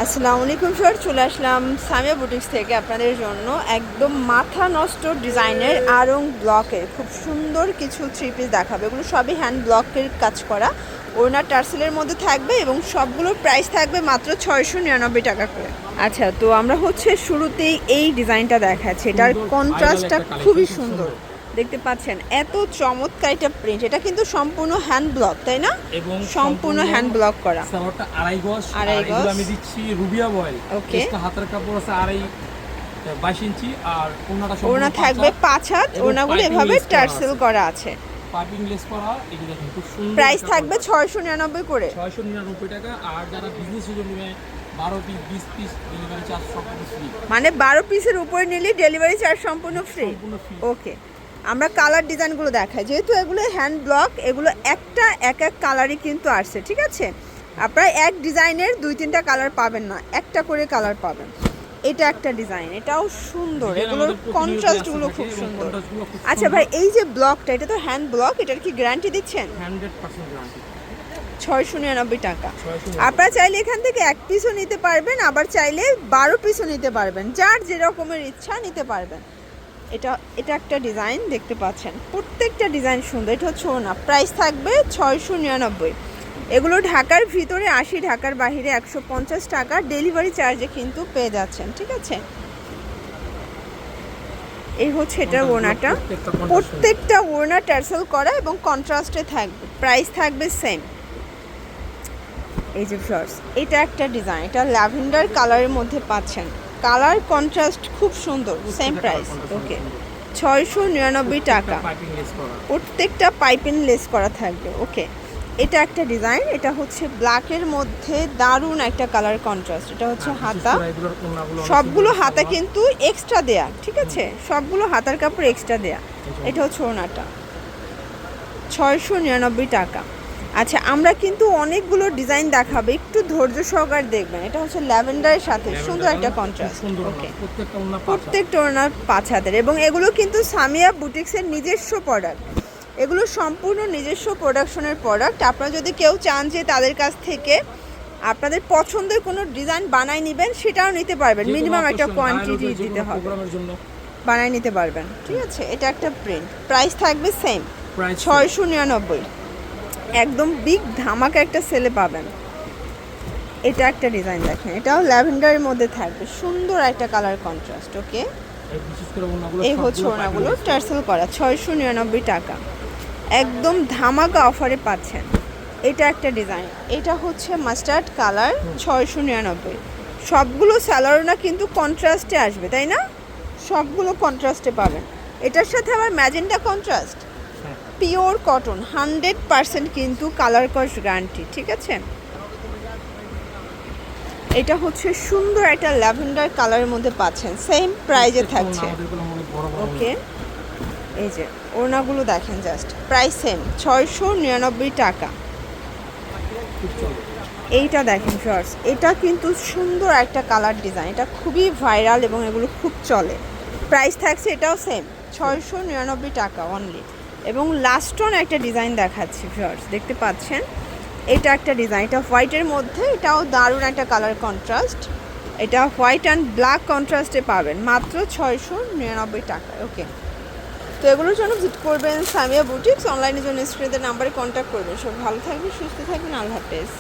আসসালামু আলাইকুম স্যার, চলে আসলাম সামিয়া বুটিক্স থেকে আপনাদের জন্য একদম মাথা নষ্ট ডিজাইনের আড়ং ব্লকের খুব সুন্দর কিছু থ্রি পিস দেখাবে। এগুলো সবই হ্যান্ড ব্লকের কাজ করা, ওড়না টার্সেলের মধ্যে থাকবে এবং সবগুলোর প্রাইস থাকবে মাত্র 699 টাকা করে। আচ্ছা, তো আমরা হচ্ছে শুরুতেই এই ডিজাইনটা দেখাচ্ছি। এটার কন্ট্রাস্টটা খুবই সুন্দর, দেখতে পাচ্ছেন এত চমৎকার একটা প্রিন্ট। এটা কিন্তু সম্পূর্ণ হ্যান্ড ব্লক, তাই না? এবং সম্পূর্ণ হ্যান্ড ব্লক করা। সালোয়ারটা আড়াই গজ, এগুলো আমি দিচ্ছি রুবিয়া বয়েল। ওকে, হাতের কাপড় আছে 22 ইঞ্চি, আর ওড়না থাকবে 5 হাত। ওড়নাগুলো এভাবে টার্সেল করা আছে, পাইপিং লেস করা। এই যে দেখেন খুব সুন্দর। প্রাইস থাকবে 699 করে, 699 টাকা। আর যারা বিজনেস জন্য নেবে 12 পিস 20 পিস ডেলিভারি চার্জ সম্পূর্ণ ফ্রি। মানে 12 পিসের উপরে নিলে ডেলিভারি চার্জ সম্পূর্ণ ফ্রি। ওকে, আমরা কালার ডিজাইনগুলো দেখাই, যেহেতু এগুলো হ্যান্ড ব্লক, এগুলো একটা এক এক কালারই কিন্তু আসছে, ঠিক আছে? আপনারা এক ডিজাইনের 2-3টা কালার পাবেন না, একটা করে কালার পাবেন। এটা একটা ডিজাইন, এটাও সুন্দর, এগুলোর কন্ট্রাস্টগুলো খুব সুন্দর। আচ্ছা ভাই, এই যে ব্লকটা, এটা তো হ্যান্ড ব্লক, এটার কি গ্যারান্টি দিচ্ছেন? 100% গ্যারান্টি। 699 টাকা। আপনারা চাইলে এখান থেকে এক পিসও নিতে পারবেন, আবার চাইলে 12 পিসও নিতে পারবেন, যার যে রকমের ইচ্ছা নিতে পারবেন। এটা এটা একটা ডিজাইন দেখতে পাচ্ছেন, প্রত্যেকটা ডিজাইন সুন্দর। এটা হচ্ছে ওনা, প্রাইস থাকবে 699। এগুলো ঢাকার ভিতরে 80, ঢাকার বাইরে 150 টাকা ডেলিভারি চার্জে কিন্তু পেয়ে যাচ্ছেন, ঠিক আছে? এই হচ্ছে এটার ওড়নাটা, প্রত্যেকটা ওড়না টার্সেল করা এবং কন্ট্রাস্টে থাকবে, প্রাইস থাকবে সেম। এই যে ফ্লাওয়ার্স, এটা একটা ডিজাইন, এটা ল্যাভেন্ডার কালারের মধ্যে পাচ্ছেন, কালার কন্ট্রাস্ট খুব সুন্দর, সেম প্রাইস। ওকে, 699 টাকা, প্রত্যেকটা পাইপিং লেস করা থাকবে। ওকে, এটা একটা ডিজাইন, এটা হচ্ছে ব্ল্যাকের মধ্যে দারুণ একটা কালার কন্ট্রাস্ট। এটা হচ্ছে হাতা, সবগুলো হাতা কিন্তু এক্সট্রা দেয়া, ঠিক আছে? সবগুলো হাতার কাপড় এক্সট্রা দেয়া। এটা হচ্ছে ওড়নাটা, 699 টাকা। আচ্ছা, আমরা কিন্তু অনেকগুলো ডিজাইন দেখাবো, একটু ধৈর্য সহকার দেখবেন। এটা হচ্ছে ল্যাভেন্ডারের সাথে সুন্দর একটা কন্ট্রাস্ট। ওকে, প্রত্যেকটা ওড়নার 5 হাতের, এবং এগুলো কিন্তু সামিয়া বুটিক্সের নিজস্ব প্রোডাক্ট। এগুলো সম্পূর্ণ নিজস্ব প্রোডাকশনের প্রোডাক্ট। আপনারা যদি কেউ চান যে তাদের কাছ থেকে আপনাদের পছন্দের কোনো ডিজাইন বানাই নেবেন, সেটাও নিতে পারবেন, মিনিমাম একটা কোয়ান্টিটি দিতে হবে, বানাই নিতে পারবেন, ঠিক আছে? এটা একটা প্রিন্ট, প্রাইস থাকবে সেম 699। একদম বিগ ধামাকা একটা সেলে পাবেন। এটা একটা ডিজাইন দেখেন, এটাও ল্যাভেন্ডারের মধ্যে থাকবে, সুন্দর একটা কালার কন্ট্রাস্ট। ওকে, এই হচ্ছে ওড়নাগুলো টার্সেল করা, 699 টাকা, একদম ধামাকা অফারে পাচ্ছেন। এটা একটা ডিজাইন, এটা হচ্ছে মাস্টার্ড কালার, 699। সবগুলো স্যালোয়ারনা কিন্তু কন্ট্রাস্টে আসবে, তাই না? সবগুলো কন্ট্রাস্টে পাবেন। এটার সাথে আবার ম্যাজেন্টা কন্ট্রাস্ট, পিওর কটন, 100% কিন্তু কালার কস গ্যারান্টি, ঠিক আছে? এটা হচ্ছে সুন্দর একটা ল্যাভেন্ডার কালারের মধ্যে পাচ্ছেন, সেম প্রাইজে থাকছে। ওকে, এই যে ওড়নাগুলো দেখেন, জাস্ট প্রাইস সেম 699 টাকা। এইটা দেখেন শর্টস, এটা কিন্তু সুন্দর একটা কালার ডিজাইন, এটা খুবই ভাইরাল এবং এগুলো খুব চলে। প্রাইস থাকছে এটাও সেম 699 টাকা অনলি। এবং লাস্ট অন একটা ডিজাইন দেখাচ্ছি শর্টস, দেখতে পাচ্ছেন, এটা একটা ডিজাইন, এটা হোয়াইটের মধ্যে, এটাও দারুণ একটা কালার কন্ট্রাস্ট। এটা হোয়াইট অ্যান্ড ব্ল্যাক কন্ট্রাস্টে পাবেন মাত্র 699 টাকা। ওকে, তো এগুলোর জন্য ভিজিট করবেন সামিয়া বুটিক্স, অনলাইনের জন্য স্ক্রিনের নাম্বারে কন্ট্যাক্ট করবেন। সব ভালো থাকবেন, সুস্থ থাকবেন, আল্লাহ হাফেজ।